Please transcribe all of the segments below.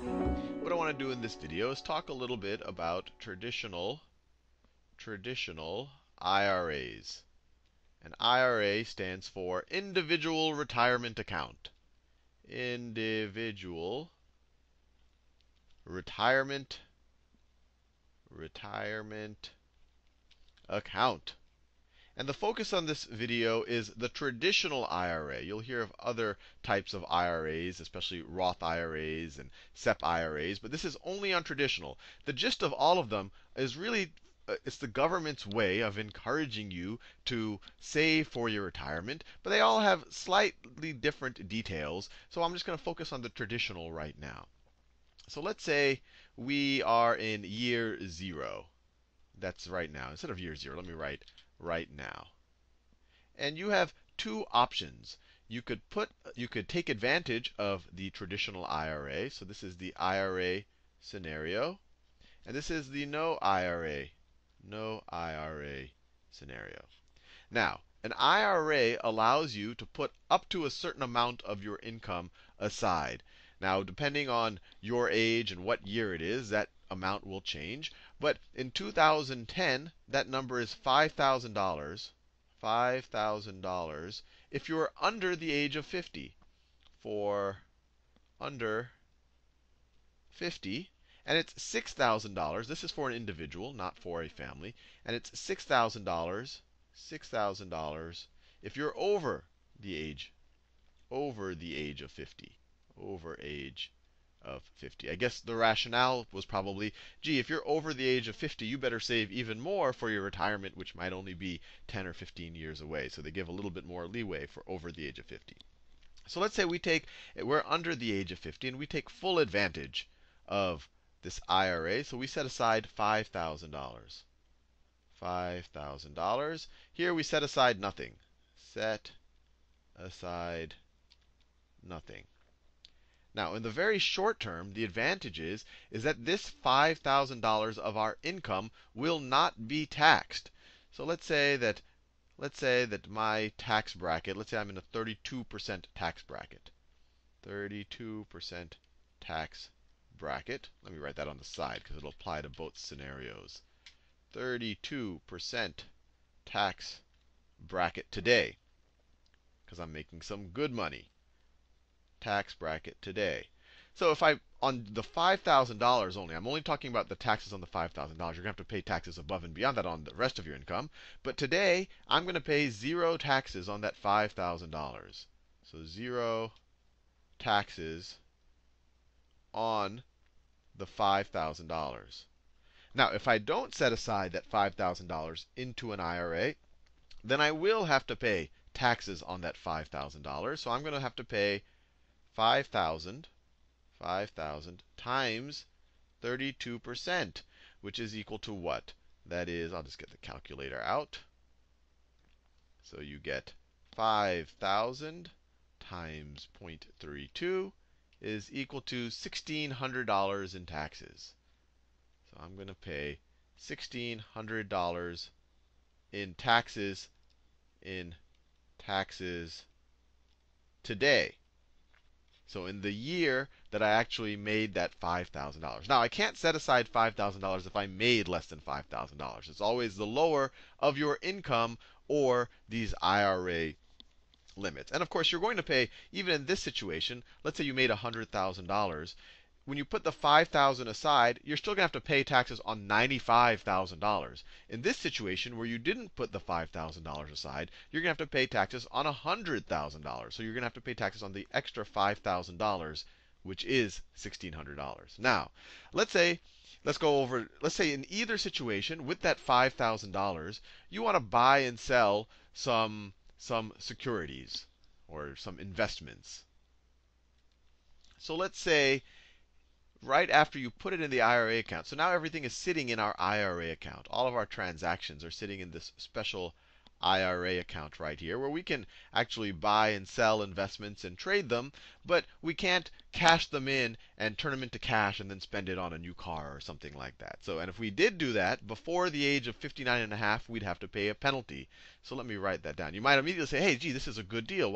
What I want to do in this video is talk a little bit about traditional IRAs. An IRA stands for Individual Retirement Account. Individual Retirement Account. And the focus on this video is the traditional IRA. You'll hear of other types of IRAs, especially Roth IRAs and SEP IRAs, but this is only on traditional. The gist of all of them is really it's the government's way of encouraging you to save for your retirement, but they all have slightly different details. So I'm just going to focus on the traditional right now. So let's say we are in year 0. That's right now. Instead of year 0, let me write right now. And you have two options. You could take advantage of the traditional IRA. So this is the IRA scenario, and this is the no IRA scenario. Now, an IRA allows you to put up to a certain amount of your income aside. Now, depending on your age and what year it is, that amount will change. But in 2010, that number is $5,000. $5,000 if you're under the age of 50. For under 50, and it's $6,000. This is for an individual, not for a family. And it's $6,000 if you're over the age of 50. Over age of 50. I guess the rationale was probably, gee, if you're over the age of 50, you better save even more for your retirement, which might only be 10 or 15 years away. So they give a little bit more leeway for over the age of 50. So let's say we're under the age of 50, and we take full advantage of this IRA. So we set aside $5,000. $5,000. Here we set aside nothing. Set aside nothing. Now, in the very short term, the advantage is that this $5,000 of our income will not be taxed. So let's say that my tax bracket, let's say I'm in a 32% tax bracket. 32% tax bracket. Let me write that on the side because it'll apply to both scenarios. 32% tax bracket today, because I'm making some good money. Tax bracket today. So if on the $5,000 only, I'm only talking about the taxes on the $5,000. You're going to have to pay taxes above and beyond that on the rest of your income. But today, I'm going to pay 0 taxes on that $5,000. So 0 taxes on the $5,000. Now, if I don't set aside that $5,000 into an IRA, then I will have to pay taxes on that $5,000. So I'm going to have to pay 5,000 times 32%, which is equal to what? That is, I'll just get the calculator out. So you get 5,000 times 0.32 is equal to $1,600 in taxes. So I'm going to pay $1,600 in taxes today. So in the year that I actually made that $5,000. Now, I can't set aside $5,000 if I made less than $5,000. It's always the lower of your income or these IRA limits. And of course, you're going to pay, even in this situation, let's say you made $100,000. When you put the $5,000 aside, you're still going to have to pay taxes on $95,000. In this situation, where you didn't put the $5,000 aside, you're going to have to pay taxes on $100,000. So you're going to have to pay taxes on the extra $5,000, which is $1,600. Now, let's say in either situation, with that $5,000, you want to buy and sell some securities or some investments. So let's say right after you put it in the IRA account. So now everything is sitting in our IRA account. All of our transactions are sitting in this special IRA account right here, where we can actually buy and sell investments and trade them, but we can't cash them in and turn them into cash and then spend it on a new car or something like that. So, and if we did do that before the age of 59 and a half, we'd have to pay a penalty. So let me write that down. You might immediately say, hey, gee, this is a good deal.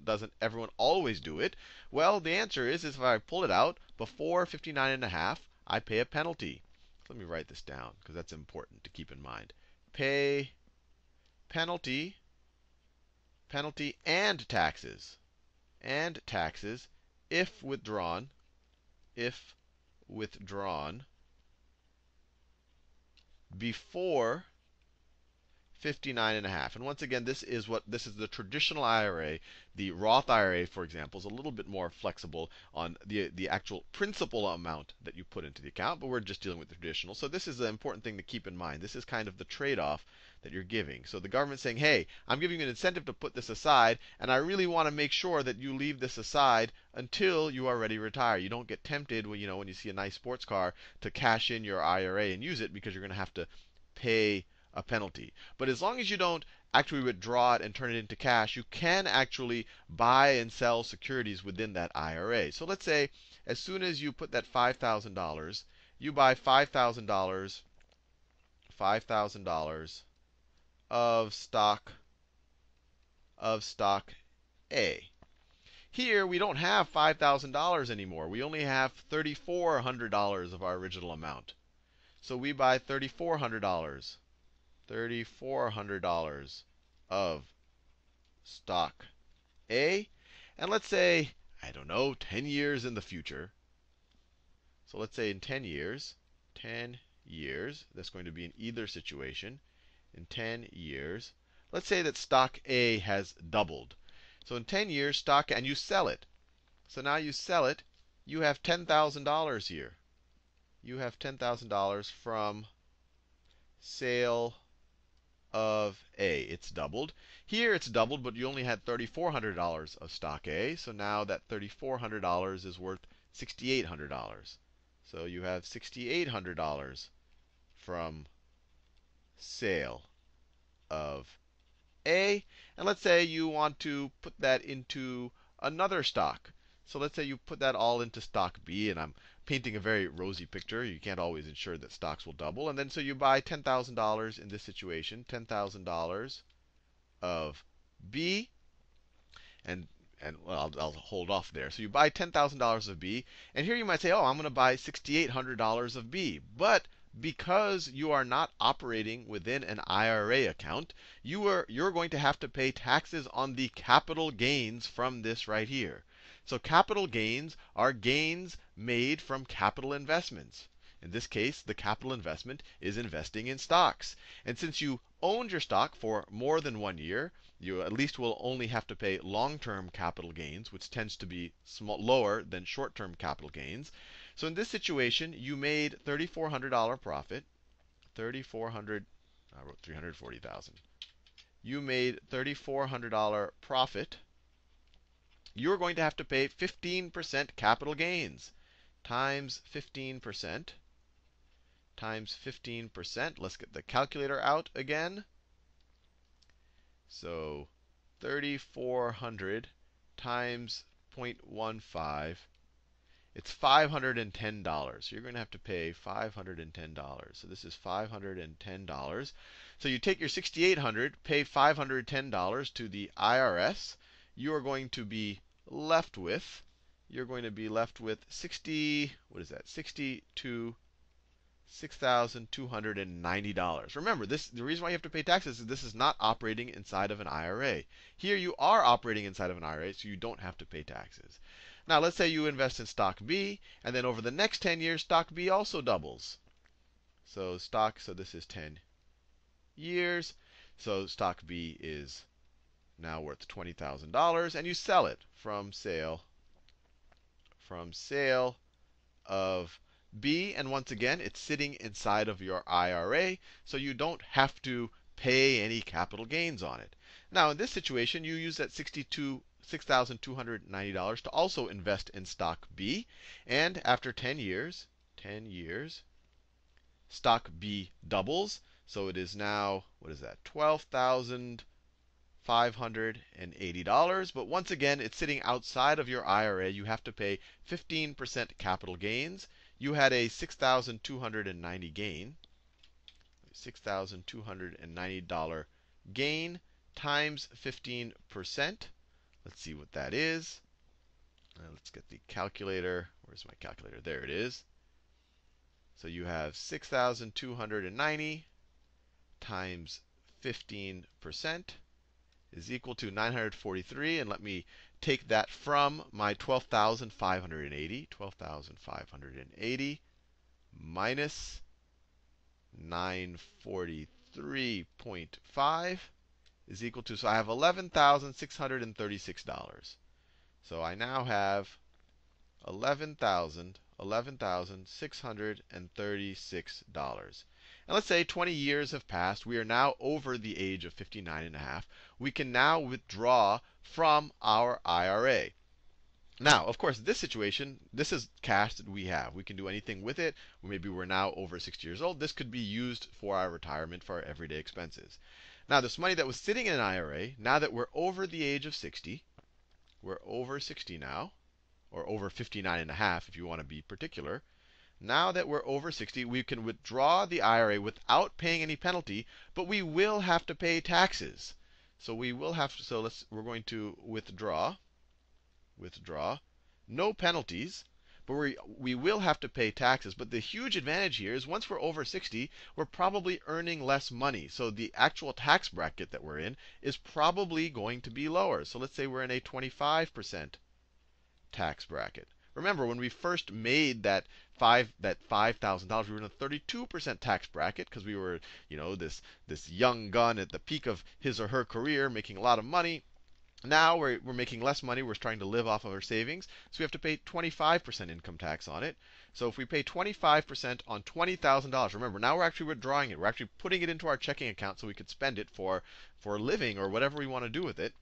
Doesn't everyone always do it? Well, the answer is if I pull it out before 59 and a half, I pay a penalty. Let me write this down because that's important to keep in mind. Pay penalty, penalty and taxes if withdrawn before 59 and a half. And once again, this is the traditional IRA. The Roth IRA, for example, is a little bit more flexible on the actual principal amount that you put into the account, but we're just dealing with the traditional. So this is the important thing to keep in mind. This is kind of the trade-off that you're giving. So the government's saying, hey, I'm giving you an incentive to put this aside, and I really want to make sure that you leave this aside until you already retire. You don't get tempted when you see a nice sports car to cash in your IRA and use it, because you're going to have to pay a penalty. But as long as you don't actually withdraw it and turn it into cash, you can actually buy and sell securities within that IRA. So let's say as soon as you put that $5,000, you buy $5,000 of stock A. Here we don't have $5,000 anymore. We only have $3,400 of our original amount. So we buy $3,400 of stock A. And let's say, I don't know, 10 years in the future. So let's say in 10 years, that's going to be in either situation. In 10 years, let's say that stock A has doubled. So in 10 years, and you sell it. So now you sell it, you have $10,000 here. You have $10,000 from sale of A. It's doubled. Here it's doubled, but you only had $3,400 of stock A. So now that $3,400 is worth $6,800. So you have $6,800 from sale of A. And let's say you want to put that into another stock. So let's say you put that all into stock B, and I'm painting a very rosy picture. You can't always ensure that stocks will double. And then so you buy $10,000 in this situation, $10,000 of B, and well, I'll hold off there. So you buy $10,000 of B, and here you might say, oh, I'm going to buy $6,800 of B. But because you are not operating within an IRA account, you're going to have to pay taxes on the capital gains from this right here. So capital gains are gains made from capital investments. In this case, the capital investment is investing in stocks. And since you owned your stock for more than 1 year, you at least will only have to pay long-term capital gains, which tends to be lower than short-term capital gains. So in this situation, you made $3,400 profit. I wrote 340,000. You made $3,400 profit. You're going to have to pay 15% capital gains times 15%. Let's get the calculator out again. So 3,400 times 0.15, it's $510. So you're going to have to pay $510. So this is $510. So you take your $6,800, pay $510 to the IRS. You are going to be left with, what is that? $6,290. Remember, the reason why you have to pay taxes is this is not operating inside of an IRA. Here you are operating inside of an IRA, so you don't have to pay taxes. Now, let's say you invest in stock B, and then over the next 10 years, stock B also doubles. So this is 10 years. So stock B is now worth $20,000, and you sell it from sale of B. And once again, it's sitting inside of your IRA, so you don't have to pay any capital gains on it. Now, in this situation, you use that $6,290 to also invest in stock B. And after 10 years, stock B doubles. So it is now, what is that? $12,580. But once again, it's sitting outside of your IRA. You have to pay 15% capital gains. You had a 6,290 gain. $6,290 gain times 15%. Let's see what that is. Let's get the calculator. Where's my calculator? There it is. So you have 6,290 times 15% is equal to 943. And let me take that from my 12,580. 12,580 minus 943.5 is equal to, so I have $11,636. So I now have $11,636. And let's say 20 years have passed. We are now over the age of 59 and a half. We can now withdraw from our IRA. Now, of course, this situation, this is cash that we have. We can do anything with it. Maybe we're now over 60 years old. This could be used for our retirement, for our everyday expenses. Now, this money that was sitting in an IRA, now that we're over the age of 60, we're over 60 now, or over 59 and a half if you want to be particular. Now that we're over 60, we can withdraw the IRA without paying any penalty, but we will have to pay taxes. So we will have to, we're going to withdraw, no penalties, but we will have to pay taxes. But the huge advantage here is once we're over 60, we're probably earning less money. So the actual tax bracket that we're in is probably going to be lower. So let's say we're in a 25% tax bracket. Remember, when we first made that $5,000, we were in a 32% tax bracket because we were, this young gun at the peak of his or her career, making a lot of money. Now we're making less money. We're trying to live off of our savings. So we have to pay 25% income tax on it. So if we pay 25% on $20,000, remember, now we're actually withdrawing it. We're actually putting it into our checking account so we could spend it for living or whatever we want to do with it.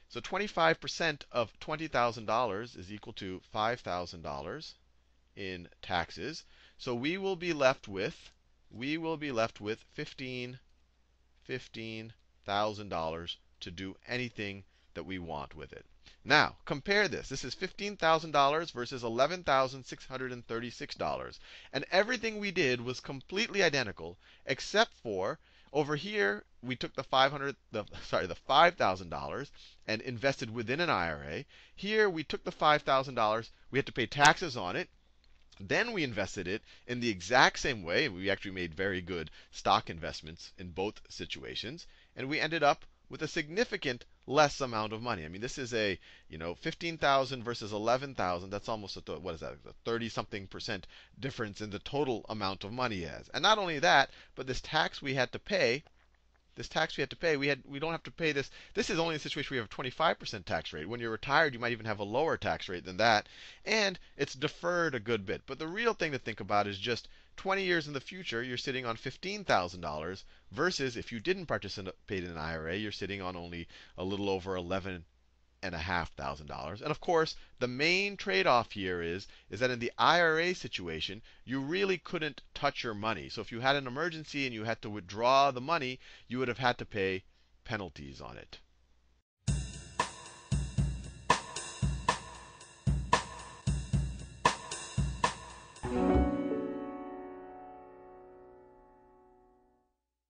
So 25% of $20,000 is equal to $5,000 in taxes. So we will be left with $15,000 to do anything that we want with it. Now, compare this. This is $15,000 versus $11,636. And everything we did was completely identical, except for over here, we took the $5,000 and invested within an IRA. Here, we took the $5,000. We had to pay taxes on it. Then we invested it in the exact same way. We actually made very good stock investments in both situations. And we ended up with a significant less amount of money. I mean, this is a 15,000 versus 11,000. That's almost a, what is that? A 30-something% difference in the total amount of money he has. And not only that, but this tax we had to pay. We don't have to pay this. This is only a situation where you have a 25% tax rate. When you're retired, you might even have a lower tax rate than that. And it's deferred a good bit. But the real thing to think about is just 20 years in the future, you're sitting on $15,000 versus if you didn't participate in an IRA, you're sitting on only a little over $11,500. And of course, the main trade-off here is that in the IRA situation, you really couldn't touch your money. So if you had an emergency and you had to withdraw the money, you would have had to pay penalties on it.